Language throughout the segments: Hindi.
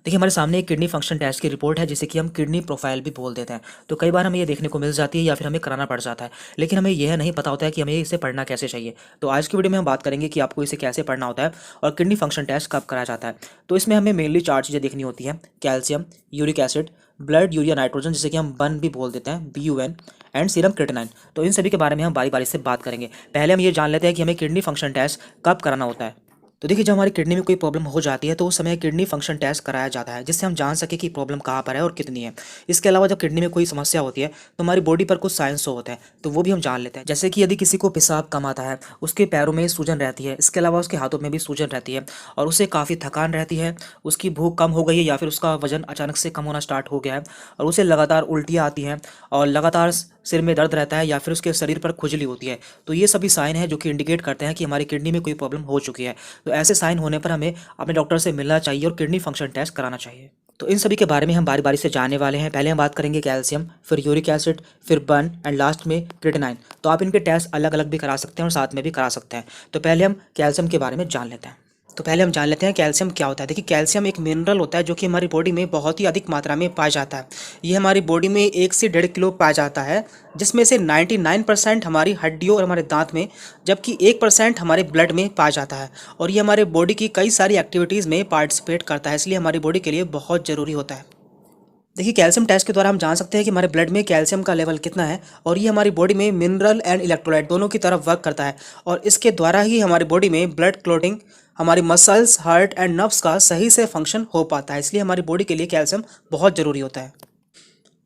देखिए हमारे सामने एक किडनी फंक्शन टेस्ट की रिपोर्ट है जिसे कि हम किडनी प्रोफाइल भी बोल देते हैं। तो कई बार हमें ये देखने को मिल जाती है या फिर हमें कराना पड़ जाता है, लेकिन हमें यह नहीं पता होता है कि हमें इसे पढ़ना कैसे चाहिए। तो आज की वीडियो में हम बात करेंगे कि आपको इसे कैसे पढ़ना होता है और किडनी फंक्शन टेस्ट कब कराया जाता है। तो इसमें हमें मेनली 4 चीज़ें देखनी होती हैं: calcium, uric acid, blood urea nitrogen जिसे कि हम बन भी बोल देते हैं BUN, एंड सीरम क्रिएटिनिन। तो इन सभी के बारे में हम बारी बारी से बात करेंगे। पहले हम ये जान लेते हैं कि हमें किडनी फंक्शन टेस्ट कब कराना होता है। तो देखिए जब हमारी किडनी में कोई प्रॉब्लम हो जाती है तो उस समय किडनी फंक्शन टेस्ट कराया जाता है, जिससे हम जान सके कि प्रॉब्लम कहाँ पर है और कितनी है। इसके अलावा जब किडनी में कोई समस्या होती है तो हमारी बॉडी पर कुछ साइंस शो होते हैं, तो वो भी हम जान लेते हैं। जैसे कि यदि किसी को पेशाब कम आता है, उसके पैरों में सूजन रहती है, इसके अलावा उसके हाथों में भी सूजन रहती है और उसे काफ़ी थकान रहती है, उसकी भूख कम हो गई है या फिर उसका वजन अचानक से कम होना स्टार्ट हो गया है और उसे लगातार उल्टियाँ आती हैं और लगातार सिर में दर्द रहता है या फिर उसके शरीर पर खुजली होती है, तो ये सभी साइन हैं जो कि इंडिकेट करते हैं कि हमारी किडनी में कोई प्रॉब्लम हो चुकी है। तो ऐसे साइन होने पर हमें अपने डॉक्टर से मिलना चाहिए और किडनी फंक्शन टेस्ट कराना चाहिए। तो इन सभी के बारे में हम बारी बारी से जानने वाले हैं। पहले हम बात करेंगे कैल्शियम, फिर यूरिक एसिड, फिर बन एंड लास्ट में क्रिएटिनिन। तो आप इनके टेस्ट अलग अलग भी करा सकते हैं और साथ में भी करा सकते हैं। तो पहले हम कैल्शियम के बारे में जान लेते हैं। तो पहले हम जान लेते हैं कैल्शियम क्या होता है। देखिए कैल्शियम एक मिनरल होता है जो कि हमारी बॉडी में बहुत ही अधिक मात्रा में पाया जाता है। ये हमारी बॉडी में 1 से 1.5 किलो पाया जाता है, जिसमें से 99% हमारी हड्डियों और हमारे दांत में, जबकि 1% हमारे ब्लड में पाया जाता है। और ये हमारे बॉडी की कई सारी एक्टिविटीज़ में पार्टिसिपेट करता है, इसलिए हमारी बॉडी के लिए बहुत ज़रूरी होता है। देखिए कैल्शियम टेस्ट के द्वारा हम जान सकते हैं कि हमारे ब्लड में कैल्शियम का लेवल कितना है और ये हमारी बॉडी में मिनरल एंड इलेक्ट्रोलाइट दोनों की तरफ वर्क करता है और इसके द्वारा ही हमारी बॉडी में ब्लड क्लॉटिंग, हमारी मसल्स, हार्ट एंड नर्व्स का सही से फंक्शन हो पाता है। इसलिए हमारी बॉडी के लिए कैल्शियम बहुत ज़रूरी होता है।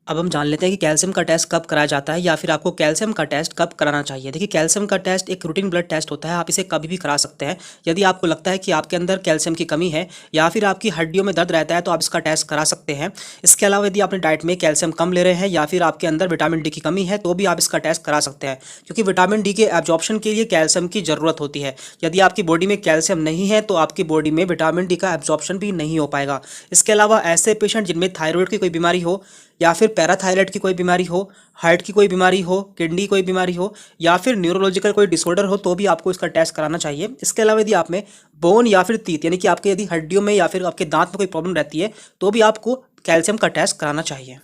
अब हम जान लेते हैं कि कैल्शियम का टेस्ट कब कराया जाता है या फिर आपको कैल्शियम का टेस्ट कब कराना चाहिए। देखिए कैल्शियम का टेस्ट एक रूटीन ब्लड टेस्ट होता है, आप इसे कभी भी करा सकते हैं। यदि आपको लगता है कि आपके अंदर कैल्शियम की कमी है या फिर आपकी हड्डियों में दर्द रहता है तो आप इसका टेस्ट करा सकते हैं। इसके अलावा यदि आपने डाइट में कैल्शियम कम ले रहे हैं या फिर आपके अंदर विटामिन डी की कमी है तो भी आप इसका टेस्ट करा सकते हैं, क्योंकि विटामिन डी के एब्जॉर्प्शन के लिए कैल्शियम की ज़रूरत होती है। यदि आपकी बॉडी में कैल्शियम नहीं है तो आपकी बॉडी में विटामिन डी का एब्जॉर्प्शन भी नहीं हो पाएगा। इसके अलावा ऐसे पेशेंट जिनमें थायराइड की कोई बीमारी हो या फिर पैराथायराइड की कोई बीमारी हो, हार्ट की कोई बीमारी हो, किडनी कोई बीमारी हो या फिर न्यूरोलॉजिकल कोई डिसऑर्डर हो तो भी आपको इसका टेस्ट कराना चाहिए। इसके अलावा यदि आप में बोन या फिर टीथ यानी कि आपके यदि हड्डियों में या फिर आपके दांत में कोई प्रॉब्लम रहती है तो भी आपको कैल्शियम का टेस्ट कराना चाहिए।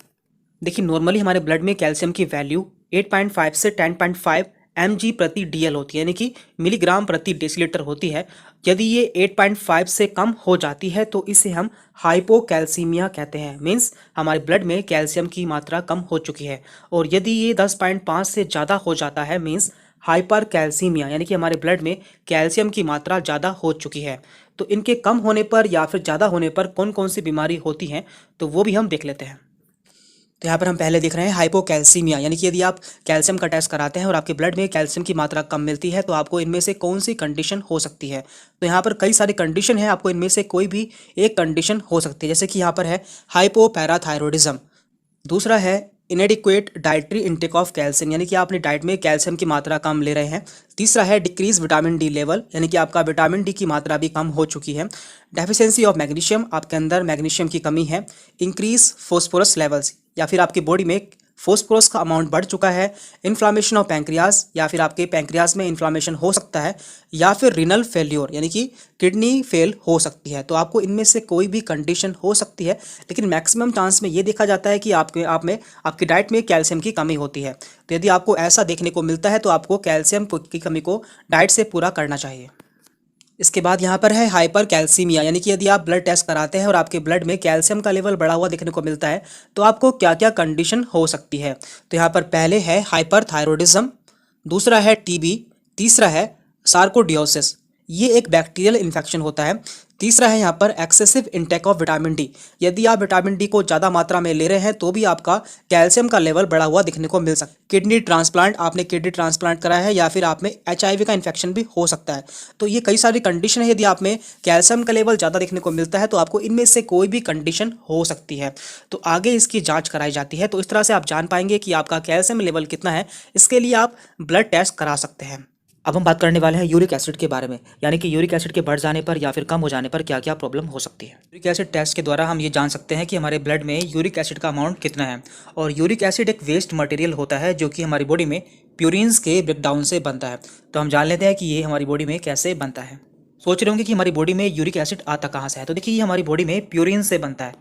देखिए नॉर्मली हमारे ब्लड में कैल्शियम की वैल्यू 8.5 से 10.5 mg प्रति DL होती है, यानी कि मिलीग्राम प्रति डेसीलीटर होती है। यदि ये 8.5 से कम हो जाती है तो इसे हम हाइपोकैल्सीमिया कहते हैं, मीन्स हमारे ब्लड में कैल्शियम की मात्रा कम हो चुकी है। और यदि ये 10.5 से ज़्यादा हो जाता है मीन्स हाइपर कैल्सीमिया, यानी कि हमारे ब्लड में कैल्शियम की मात्रा ज़्यादा हो चुकी है। तो इनके कम होने पर या फिर ज़्यादा होने पर कौन कौन सी बीमारी होती हैं तो वो भी हम देख लेते हैं। तो यहाँ पर हम पहले देख रहे हैं हाइपोकैल्सीमिया, यानी कि यदि आप कैल्शियम का टेस्ट कराते हैं और आपके ब्लड में कैल्शियम की मात्रा कम मिलती है तो आपको इनमें से कौन सी कंडीशन हो सकती है। तो यहाँ पर कई सारी कंडीशन है, आपको इनमें से कोई भी एक कंडीशन हो सकती है। जैसे कि यहाँ पर है हाइपोपैराथायरॉयडिज्म, दूसरा है इनएडिक्वेट डाइटरी इंटेक ऑफ कैल्शियम, यानी कि आपने डाइट में कैल्शियम की मात्रा कम ले रहे हैं। तीसरा है डिक्रीज विटामिन डी लेवल, यानी कि आपका विटामिन डी की मात्रा भी कम हो चुकी है। डेफिशिएंसी ऑफ मैग्नीशियम, आपके अंदर मैग्नीशियम की कमी है। इंक्रीज फॉस्फोरस लेवल्स, या फिर आपकी बॉडी में फॉस्फोरस का अमाउंट बढ़ चुका है। इन्फ्लामेशन ऑफ पैंक्रियाज, या फिर आपके पैंक्रियाज में इन्फ्लामेशन हो सकता है। या फिर रिनल फेल्योर, यानी कि किडनी फेल हो सकती है। तो आपको इनमें से कोई भी कंडीशन हो सकती है, लेकिन मैक्सिमम चांस में ये देखा जाता है कि आपकी डाइट में कैल्शियम की कमी होती है। तो यदि आपको ऐसा देखने को मिलता है तो आपको कैल्शियम की कमी को डाइट से पूरा करना चाहिए। इसके बाद यहाँ पर है हाइपर कैल्सीमिया, यानी कि यदि आप ब्लड टेस्ट कराते हैं और आपके ब्लड में कैल्शियम का लेवल बढ़ा हुआ देखने को मिलता है तो आपको क्या क्या कंडीशन हो सकती है। तो यहाँ पर पहले है हाइपरथायरॉयडिज्म, दूसरा है टीबी, तीसरा है सार्कोडियोसिस, ये एक बैक्टीरियल इन्फेक्शन होता है। तीसरा है यहाँ पर excessive intake of vitamin D, यदि आप विटामिन डी को ज़्यादा मात्रा में ले रहे हैं तो भी आपका कैल्शियम का लेवल बढ़ा हुआ दिखने को मिल सकता है। किडनी ट्रांसप्लांट, आपने किडनी ट्रांसप्लांट कराया है या फिर आप में HIV का इन्फेक्शन भी हो सकता है। तो ये कई सारी कंडीशन है, यदि आप में कैल्शियम का लेवल ज़्यादा देखने को मिलता है तो आपको इनमें से कोई भी कंडीशन हो सकती है। तो आगे इसकी जाँच कराई जाती है, तो इस तरह से आप जान पाएंगे कि आपका कैल्शियम लेवल कितना है। इसके लिए आप ब्लड टेस्ट करा सकते हैं। अब हम बात करने वाले हैं यूरिक एसिड के बारे में, यानी कि यूरिक एसिड के बढ़ जाने पर या फिर कम हो जाने पर क्या क्या प्रॉब्लम हो सकती है। यूरिक एसिड टेस्ट के द्वारा हम ये जान सकते हैं कि हमारे ब्लड में यूरिक एसिड का अमाउंट कितना है। और यूरिक एसिड एक वेस्ट मटेरियल होता है जो कि हमारी बॉडी में प्यूरिन्स के ब्रेकडाउन से बनता है। तो हम जान लेते हैं कि ये हमारी बॉडी में कैसे बनता है। सोच रहे होंगे कि हमारी बॉडी में यूरिक एसिड आता कहाँ से है। तो देखिए ये हमारी बॉडी में प्यूरिन से बनता है।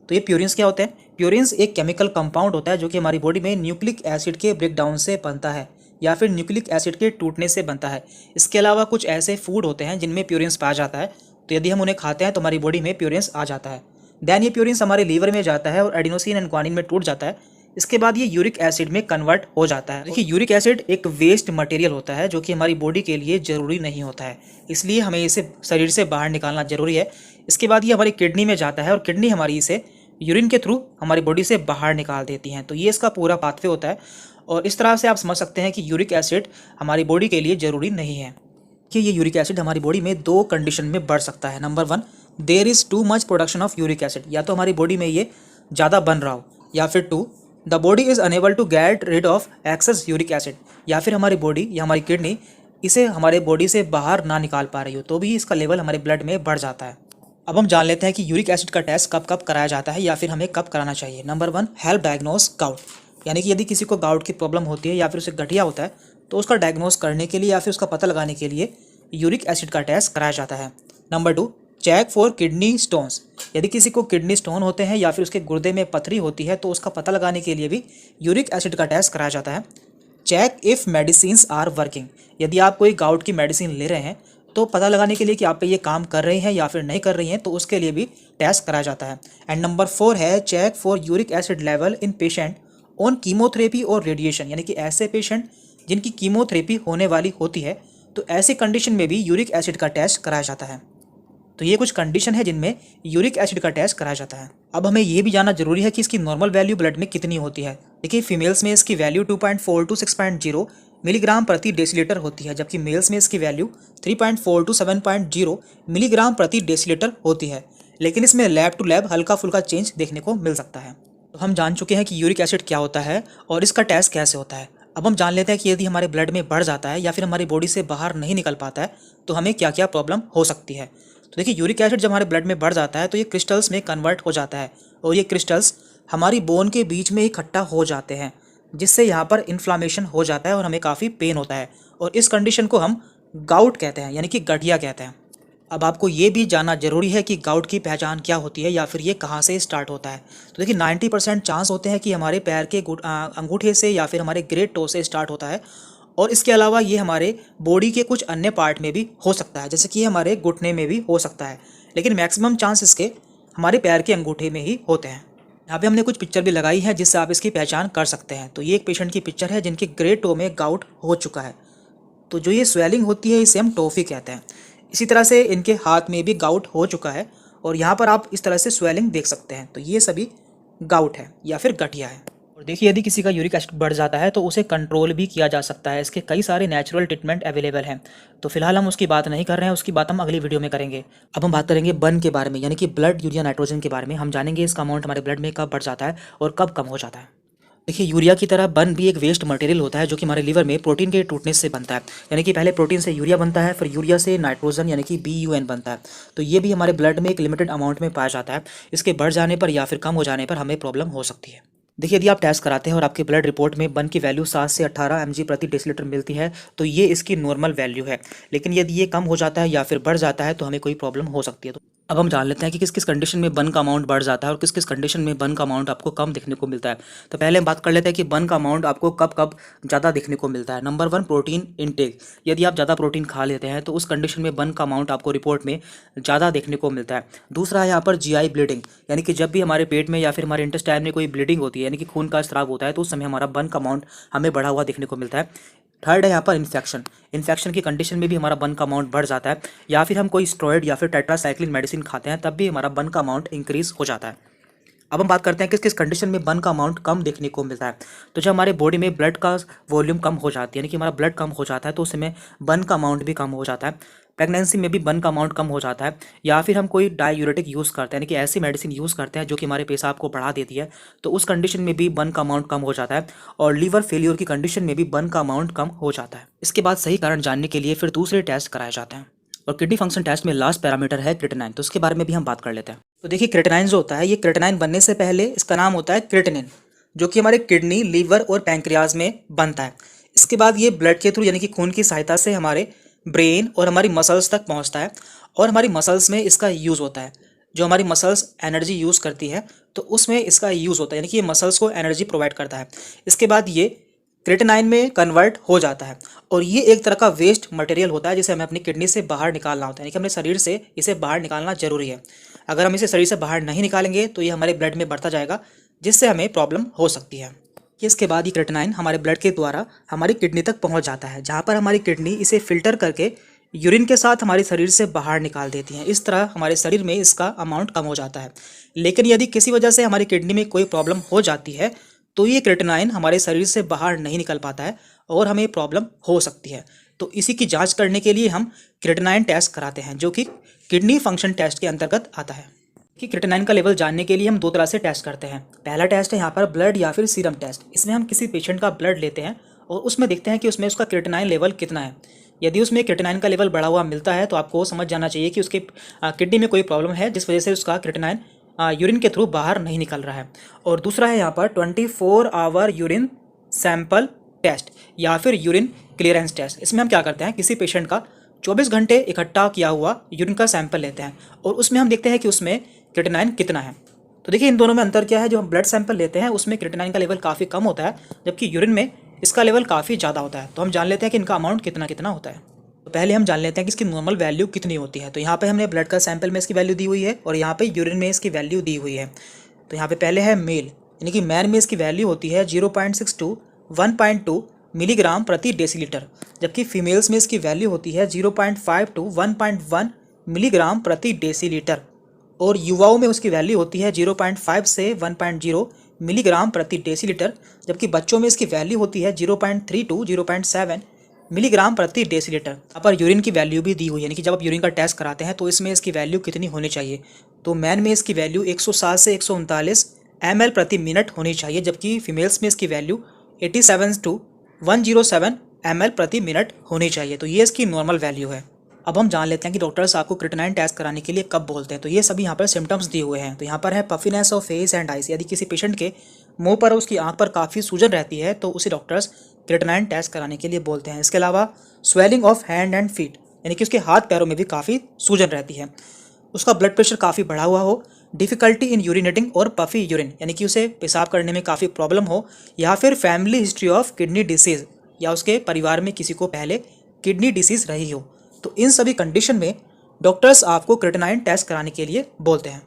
तो ये प्यूरिन्स क्या होते हैं? प्यूरिन्स एक केमिकल कंपाउंड होता है जो कि हमारी बॉडी में न्यूक्लिक एसिड के ब्रेकडाउन से बनता है या फिर न्यूक्लिक एसिड के टूटने से बनता है। इसके अलावा कुछ ऐसे फूड होते हैं जिनमें प्यूरिन्स पाया जाता है, तो यदि हम उन्हें खाते हैं तो हमारी बॉडी में प्यूरिन्स आ जाता है। देन ये प्यूरिन्स हमारे लीवर में जाता है और एडिनोसिन एंड ग्वानिन में टूट जाता है। इसके बाद ये यूरिक एसिड में कन्वर्ट हो जाता है। देखिए यूरिक एसिड एक वेस्ट मटेरियल होता है जो कि हमारी बॉडी के लिए ज़रूरी नहीं होता है, इसलिए हमें इसे शरीर से बाहर निकालना ज़रूरी है। इसके बाद ये हमारी किडनी में जाता है और किडनी हमारी इसे यूरिन के थ्रू हमारी बॉडी से बाहर निकाल देती हैं। तो ये इसका पूरा पाथवे होता है और इस तरह से आप समझ सकते हैं कि यूरिक एसिड हमारी बॉडी के लिए ज़रूरी नहीं है कि ये यूरिक एसिड हमारी बॉडी में दो कंडीशन में बढ़ सकता है। Number 1, there is too much production of uric acid, या तो हमारी बॉडी में ये ज़्यादा बन रहा हो, या फिर 2, the body is unable to get rid of excess uric acid, या फिर हमारी बॉडी या हमारी किडनी इसे हमारे बॉडी से बाहर ना निकाल पा रही हो, तो भी इसका लेवल हमारे ब्लड में बढ़ जाता है। अब हम जान लेते हैं कि यूरिक एसिड का टेस्ट कब कब कराया जाता है या फिर हमें कब कराना चाहिए। नंबर 1, हेल्प डायग्नोस गाउट, यानी कि यदि किसी को गाउट की प्रॉब्लम होती है या फिर उसे गठिया होता है तो उसका डायग्नोस करने के लिए या फिर उसका पता लगाने के लिए यूरिक एसिड का टेस्ट कराया जाता है। Number 2, check for kidney stones, यदि किसी को किडनी स्टोन होते हैं या फिर उसके गुर्दे में पथरी होती है तो उसका पता लगाने के लिए भी यूरिक एसिड का टेस्ट कराया जाता है। Check if medicines are working, यदि आप कोई गाउट की मेडिसिन ले रहे हैं तो पता लगाने के लिए कि आप पे ये काम कर रही हैं या फिर नहीं कर रही हैं, तो उसके लिए भी टेस्ट कराया जाता है। एंड नंबर 4 है check for uric acid level in patient on chemotherapy और रेडिएशन, यानी कि ऐसे पेशेंट जिनकी कीमोथेरेपी होने वाली होती है तो ऐसी कंडीशन में भी यूरिक एसिड का टेस्ट कराया जाता है। तो ये कुछ कंडीशन है जिनमें यूरिक एसिड का टेस्ट कराया जाता है। अब हमें ये भी जानना जरूरी है कि इसकी नॉर्मल वैल्यू ब्लड में कितनी होती है। देखिए फीमेल्स में इसकी वैल्यू 2.4 to 6.0 मिलीग्राम प्रति डेसीलीटर होती है, जबकि मेल्स में इसकी वैल्यू 3.4 to 7.0 मिलीग्राम प्रति डेसीलीटर होती है। लेकिन इसमें लैब टू लैब हल्का फुल्का चेंज देखने को मिल सकता है। तो हम जान चुके हैं कि यूरिक एसिड क्या होता है और इसका टेस्ट कैसे होता है। अब हम जान लेते हैं कि यदि हमारे ब्लड में बढ़ जाता है या फिर हमारी बॉडी से बाहर नहीं निकल पाता है तो हमें क्या क्या प्रॉब्लम हो सकती है। तो देखिए यूरिक एसिड जब हमारे ब्लड में बढ़ जाता है तो ये क्रिस्टल्स में कन्वर्ट हो जाता है और ये क्रिस्टल्स हमारी बोन के बीच में इकट्ठा हो जाते हैं, जिससे यहाँ पर इन्फ्लामेशन हो जाता है और हमें काफ़ी पेन होता है और इस कंडीशन को हम गाउट कहते हैं, यानी कि गठिया कहते हैं। अब आपको ये भी जानना जरूरी है कि गाउट की पहचान क्या होती है या फिर ये कहाँ से स्टार्ट होता है। तो देखिए 90% चांस होते हैं कि हमारे पैर के अंगूठे से या फिर हमारे ग्रेट टो से स्टार्ट होता है और इसके अलावा ये हमारे बॉडी के कुछ अन्य पार्ट में भी हो सकता है, जैसे कि हमारे घुटने में भी हो सकता है, लेकिन मैक्सिमम चांस इसके हमारे पैर के अंगूठे में ही होते हैं। यहाँ पे हमने कुछ पिक्चर भी लगाई है जिससे आप इसकी पहचान कर सकते हैं। तो ये एक पेशेंट की पिक्चर है जिनके ग्रेट टो में गाउट हो चुका है। तो जो ये स्वेलिंग होती है इसे हम टॉफी कहते हैं। इसी तरह से इनके हाथ में भी गाउट हो चुका है और यहाँ पर आप इस तरह से स्वेलिंग देख सकते हैं। तो ये सभी गाउट है या फिर गठिया है। और देखिए यदि किसी का यूरिक एसिड बढ़ जाता है तो उसे कंट्रोल भी किया जा सकता है। इसके कई सारे नेचुरल ट्रीटमेंट अवेलेबल हैं। तो फिलहाल हम उसकी बात नहीं कर रहे हैं, उसकी बात हम अगली वीडियो में करेंगे। अब हम बात करेंगे बर्न के बारे में, यानी कि ब्लड यूरिया नाइट्रोजन के बारे में। हम जानेंगे इसका अमाउंट हमारे ब्लड में कब बढ़ जाता है और कब कम हो जाता है। देखिए यूरिया की तरह बर्न भी एक वेस्ट मटेरियल होता है जो कि हमारे लीवर में प्रोटीन के टूटने से बनता है, यानी कि पहले प्रोटीन से यूरिया बनता है, फिर यूरिया से नाइट्रोजन यानी कि BUN बनता है। तो ये भी हमारे ब्लड में एक लिमिटेड अमाउंट में पाया जाता है। इसके बढ़ जाने पर या फिर कम हो जाने पर हमें प्रॉब्लम हो सकती है। देखिए यदि आप टेस्ट कराते हैं और आपके ब्लड रिपोर्ट में बर्न की वैल्यू 7 से 18 mg प्रति डेसीलीटर मिलती है तो ये इसकी नॉर्मल वैल्यू है। लेकिन यदि ये कम हो जाता है या फिर बढ़ जाता है तो हमें कोई प्रॉब्लम हो सकती है। तो अब हम जान लेते हैं कि किस किस कंडीशन में बर्न का अमाउंट बढ़ जाता है और किस किस कंडीशन में बर्न का अमाउंट आपको कम देखने को मिलता है। तो पहले हम बात कर लेते हैं कि बर्न का अमाउंट आपको कब कब ज़्यादा देखने को मिलता है। Number 1, protein intake. यदि आप ज़्यादा प्रोटीन खा लेते हैं तो उस कंडीशन में बर्न का अमाउंट आपको रिपोर्ट में ज़्यादा देखने को मिलता है। दूसरा है यहाँ पर GI ब्लीडिंग, यानी कि जब भी हमारे पेट में या फिर हमारे इंटेस्टाइन में कोई ब्लीडिंग होती है, यानी कि खून का स्राव होता है, तो उस समय हमारा बर्न का अमाउंट हमें बढ़ा हुआ देखने को मिलता है। थर्ड है यहाँ पर इन्फेक्शन की कंडीशन में भी हमारा बर्न का अमाउंट बढ़ जाता है, या फिर हम कोई स्टेरॉइड या फिर टेट्रासाइक्लिन मेडिसिन खाते हैं तब भी हमारा बर्न का अमाउंट इंक्रीज हो जाता है। अब हम बात करते हैं किस किस कंडीशन में बर्न का अमाउंट कम देखने को मिलता है। तो जब हमारे बॉडी में ब्लड का वॉल्यूम कम हो जाती है, यानी कि हमारा ब्लड कम हो जाता है, तो उस समय बर्न का अमाउंट भी कम हो जाता है। प्रेगनेंसी में भी बर्न का अमाउंट कम हो जाता है, या फिर हम कोई डायूरेटिक यूज़ करते हैं, यानी कि ऐसी मेडिसिन यूज़ करते हैं जो कि हमारे पेशाब को बढ़ा देती है, तो उस कंडीशन में भी बर्न का अमाउंट कम हो जाता है। और लीवर फेलियर की कंडीशन में भी बर्न का अमाउंट कम हो जाता है। इसके बाद सही कारण जानने के लिए फिर दूसरे टेस्ट कराए जाते हैं और किडनी फंक्शन टेस्ट में लास्ट पैरामीटर है क्रिएटिनिन। तो उसके बारे में भी हम बात कर लेते हैं। तो देखिए क्रिएटिनिन जो होता है, ये क्रिएटिनिन बनने से पहले इसका नाम होता है क्रिएटिनिन, जो कि हमारे किडनी, लीवर और पैंक्रियाज में बनता है। इसके बाद ये ब्लड के थ्रू यानी कि खून की सहायता से हमारे ब्रेन और हमारी मसल्स तक पहुंचता है और हमारी मसल्स में इसका यूज़ होता है। जो हमारी मसल्स एनर्जी यूज़ करती है तो उसमें इसका यूज़ होता है, यानी कि ये मसल्स को एनर्जी प्रोवाइड करता है। इसके बाद ये क्रेटिनाइन में कन्वर्ट हो जाता है और ये एक तरह का वेस्ट मटेरियल होता है जिसे हमें अपनी किडनी से बाहर निकालना होता है, यानी कि अपने शरीर से इसे बाहर निकालना जरूरी है। अगर हम इसे शरीर से बाहर नहीं निकालेंगे तो ये हमारे ब्लड में बढ़ता जाएगा, जिससे हमें प्रॉब्लम हो सकती है। कि इसके बाद ये क्रेटिनाइन हमारे ब्लड के द्वारा हमारी किडनी तक पहुंच जाता है, जहाँ पर हमारी किडनी इसे फिल्टर करके यूरिन के साथ हमारे शरीर से बाहर निकाल देती हैं। इस तरह हमारे शरीर में इसका अमाउंट कम हो जाता है। लेकिन यदि किसी वजह से हमारी किडनी में कोई प्रॉब्लम हो जाती है तो ये क्रेटिनाइन हमारे शरीर से बाहर नहीं निकल पाता है और हमें प्रॉब्लम हो सकती है। तो इसी की जांच करने के लिए हम क्रेटिनाइन टेस्ट कराते हैं, जो कि किडनी फंक्शन टेस्ट के अंतर्गत आता है। कि क्रेटिनाइन का लेवल जानने के लिए हम दो तरह से टेस्ट करते हैं। पहला टेस्ट है यहाँ पर ब्लड या फिर सीरम टेस्ट। इसमें हम किसी पेशेंट का ब्लड लेते हैं और उसमें देखते हैं कि उसमें उसका क्रेटिनाइन लेवल कितना है। यदि उसमें क्रेटिनाइन का लेवल बढ़ा हुआ मिलता है तो आपको समझ जाना चाहिए कि उसके किडनी में कोई प्रॉब्लम है, जिस वजह से उसका क्रेटिनाइन यूरिन के थ्रू बाहर नहीं निकल रहा है। और दूसरा है यहाँ पर 24 आवर यूरिन सैंपल टेस्ट या फिर यूरिन क्लियरेंस टेस्ट। इसमें हम क्या करते हैं, किसी पेशेंट का 24 घंटे इकट्ठा किया हुआ यूरिन का सैंपल लेते हैं और उसमें हम देखते हैं कि उसमें क्रेटिनाइन कितना है। तो देखिए इन दोनों में अंतर क्या है। जो हम ब्लड सैंपल लेते हैं उसमें क्रेटिनाइन का लेवल काफ़ी कम होता है, जबकि यूरिन में इसका लेवल काफ़ी ज़्यादा होता है। तो हम जान लेते हैं कि इनका अमाउंट कितना कितना होता है। तो पहले हम जान लेते हैं कि इसकी नॉर्मल वैल्यू कितनी होती है। तो यहाँ पे हमने ब्लड का सैंपल में इसकी वैल्यू दी हुई है और यहाँ पे यूरिन में इसकी वैल्यू दी हुई है। तो यहाँ पे पहले है मेल, यानी कि मैन में इसकी वैल्यू होती है 0.6 टू 1.2 मिलीग्राम प्रति डेसीलीटर, जबकि फीमेल्स में इसकी वैल्यू होती है 0.5 टू 1.1 मिलीग्राम प्रति डेसीलीटर और युवाओं में उसकी वैल्यू होती है 0.5 से 1.0 मिलीग्राम प्रति डेसीलीटर, जबकि बच्चों में इसकी वैल्यू होती है 0.3 टू 0.7 मिलीग्राम प्रति डेसीलीटर। यहाँ पर यूरिन की वैल्यू भी दी हुई है, यानी कि जब आप यूरिन का टेस्ट कराते हैं तो इसमें इसकी वैल्यू कितनी होनी चाहिए। तो मैन में इसकी वैल्यू 107 से 139 ml प्रति मिनट होनी चाहिए, जबकि फीमेल्स में इसकी वैल्यू 87 टू 107 ml प्रति मिनट होनी चाहिए। तो ये इसकी नॉर्मल वैल्यू है। अब हम जान लेते हैं कि डॉक्टर्स आपको क्रेटिनाइन टेस्ट कराने के लिए कब बोलते हैं। तो ये सभी यहाँ पर सिम्टम्स दिए हुए हैं। तो यहाँ पर है puffiness of face and eyes. यदि किसी पेशेंट के मुंह पर उसकी आंख पर काफ़ी सूजन रहती है तो उसे डॉक्टर्स क्रेटिनाइन टेस्ट कराने के लिए बोलते हैं। इसके अलावा swelling of hand and feet, यानी कि उसके हाथ पैरों में भी काफ़ी सूजन रहती है। उसका ब्लड प्रेशर काफ़ी बढ़ा हुआ हो, डिफ़िकल्टी इन यूरिनेटिंग और पफी यूरिन, यानी कि उसे पेशाब करने में काफ़ी प्रॉब्लम हो, या फिर family history of kidney disease, या उसके परिवार में किसी को पहले किडनी डिसीज़ रही हो। तो इन सभी कंडीशन में डॉक्टर्स आपको क्रेटिनाइन टेस्ट कराने के लिए बोलते हैं।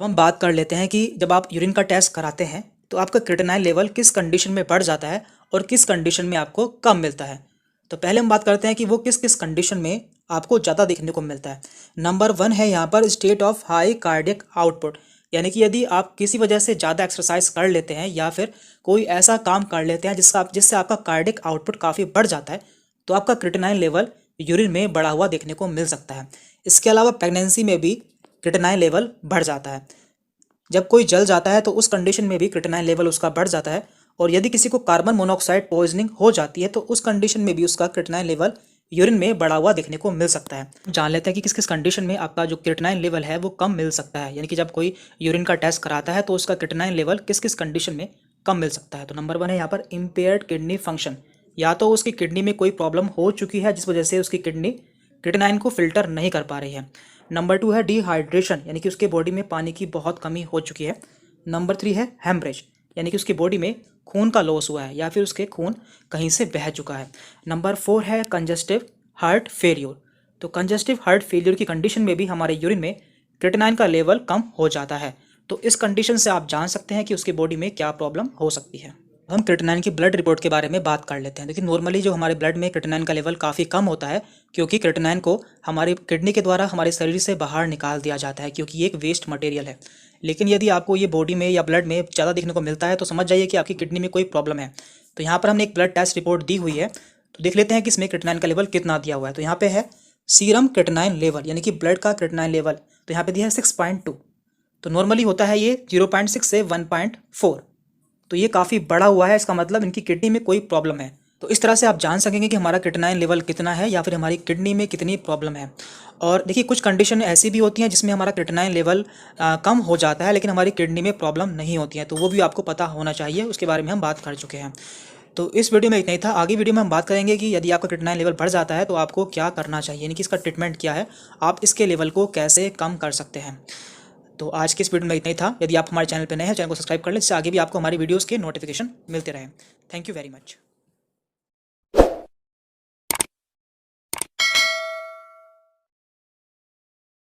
तो हम बात कर लेते हैं कि जब आप यूरिन का टेस्ट कराते हैं तो आपका क्रेटिनाइन लेवल किस कंडीशन में बढ़ जाता है और किस कंडीशन में आपको कम मिलता है। तो पहले हम बात करते हैं कि वो किस किस कंडीशन में आपको ज़्यादा देखने को मिलता है। नंबर 1 है यहाँ पर state of high cardiac output, यानी कि यदि आप किसी वजह से ज़्यादा एक्सरसाइज कर लेते हैं या फिर कोई ऐसा काम कर लेते हैं जिससे आपका कार्डियक आउटपुट काफ़ी बढ़ जाता है तो आपका क्रेटिनाइन लेवल यूरिन में बढ़ा हुआ देखने को मिल सकता है। इसके अलावा प्रेगनेंसी में भी क्रेटिनाइन लेवल बढ़ जाता है। जब कोई जल जाता है तो उस कंडीशन में भी क्रेटिनाइन लेवल उसका बढ़ जाता है। और यदि किसी को कार्बन मोनोऑक्साइड पॉइजनिंग हो जाती है तो उस कंडीशन में भी उसका क्रेटिनाइन लेवल यूरिन में बढ़ा हुआ देखने को मिल सकता है। जान लेते हैं कि किस किस कंडीशन में आपका जो क्रेटिनाइन लेवल है वो कम मिल सकता है, यानी कि जब कोई यूरिन का टेस्ट कराता है तो उसका क्रेटिनाइन लेवल किस किस कंडीशन में कम मिल सकता है। तो नंबर 1 है यहाँ पर इम्पेयर्ड किडनी फंक्शन, या तो उसकी किडनी में कोई प्रॉब्लम हो चुकी है जिस वजह से उसकी किडनी क्रेटिनाइन को फिल्टर नहीं कर पा रही है। नंबर 2 है डिहाइड्रेशन, यानी कि उसके बॉडी में पानी की बहुत कमी हो चुकी है। नंबर 3 है हेमरेज, यानी कि उसकी बॉडी में खून का लॉस हुआ है या फिर उसके खून कहीं से बह चुका है। नंबर 4 है कंजस्टिव हार्ट फेलियर। तो कंजस्टिव हार्ट फेलियर की कंडीशन में भी हमारे यूरिन में क्रेटिनाइन का लेवल कम हो जाता है। तो इस कंडीशन से आप जान सकते हैं कि उसकी बॉडी में क्या प्रॉब्लम हो सकती है। हम क्रेटिनाइन की ब्लड रिपोर्ट के बारे में बात कर लेते हैं। देखिए नॉर्मली जो हमारे ब्लड में क्रेटिनाइन का लेवल काफ़ी कम होता है, क्योंकि क्रेटिनाइन को हमारी किडनी के द्वारा हमारे शरीर से बाहर निकाल दिया जाता है, क्योंकि ये एक वेस्ट मटेरियल है। लेकिन यदि आपको ये बॉडी में या ब्लड में ज़्यादा देखने को मिलता है तो समझ जाइए कि आपकी किडनी में कोई प्रॉब्लम है। तो यहाँ पर हमने एक ब्लड टेस्ट रिपोर्ट दी हुई है, तो देख लेते हैं कि इसमें क्रेटिनाइन का लेवल कितना दिया हुआ है। तो यहाँ पे है सीरम क्रेटिनाइन लेवल, यानी कि ब्लड का क्रेटिनाइन लेवल, तो यहाँ पे दिया है 6.2। तो नॉर्मली होता है ये 0.6 से 1.4, तो ये काफ़ी बड़ा हुआ है। इसका मतलब इनकी किडनी में कोई प्रॉब्लम है। तो इस तरह से आप जान सकेंगे कि हमारा क्रेटिनाइन लेवल कितना है या फिर हमारी किडनी में कितनी प्रॉब्लम है। और देखिए कुछ कंडीशन ऐसी भी होती हैं जिसमें हमारा क्रेटिनाइन लेवल कम हो जाता है लेकिन हमारी किडनी में प्रॉब्लम नहीं होती है, तो वो भी आपको पता होना चाहिए, उसके बारे में हम बात कर चुके हैं। तो इस वीडियो में इतना ही था। आगे वीडियो में हम बात करेंगे कि यदि आपका क्रिएटिनिन लेवल बढ़ जाता है तो आपको क्या करना चाहिए, यानी कि इसका ट्रीटमेंट क्या है, आप इसके लेवल को कैसे कम कर सकते हैं। तो आज के इस वीडियो में इतना ही था। यदि आप हमारे चैनल पर नए हैं, चैनल को सब्सक्राइब कर लें, जिससे आगे भी आपको हमारी वीडियोज़ के नोटिफिकेशन मिलते रहें। Thank you very much.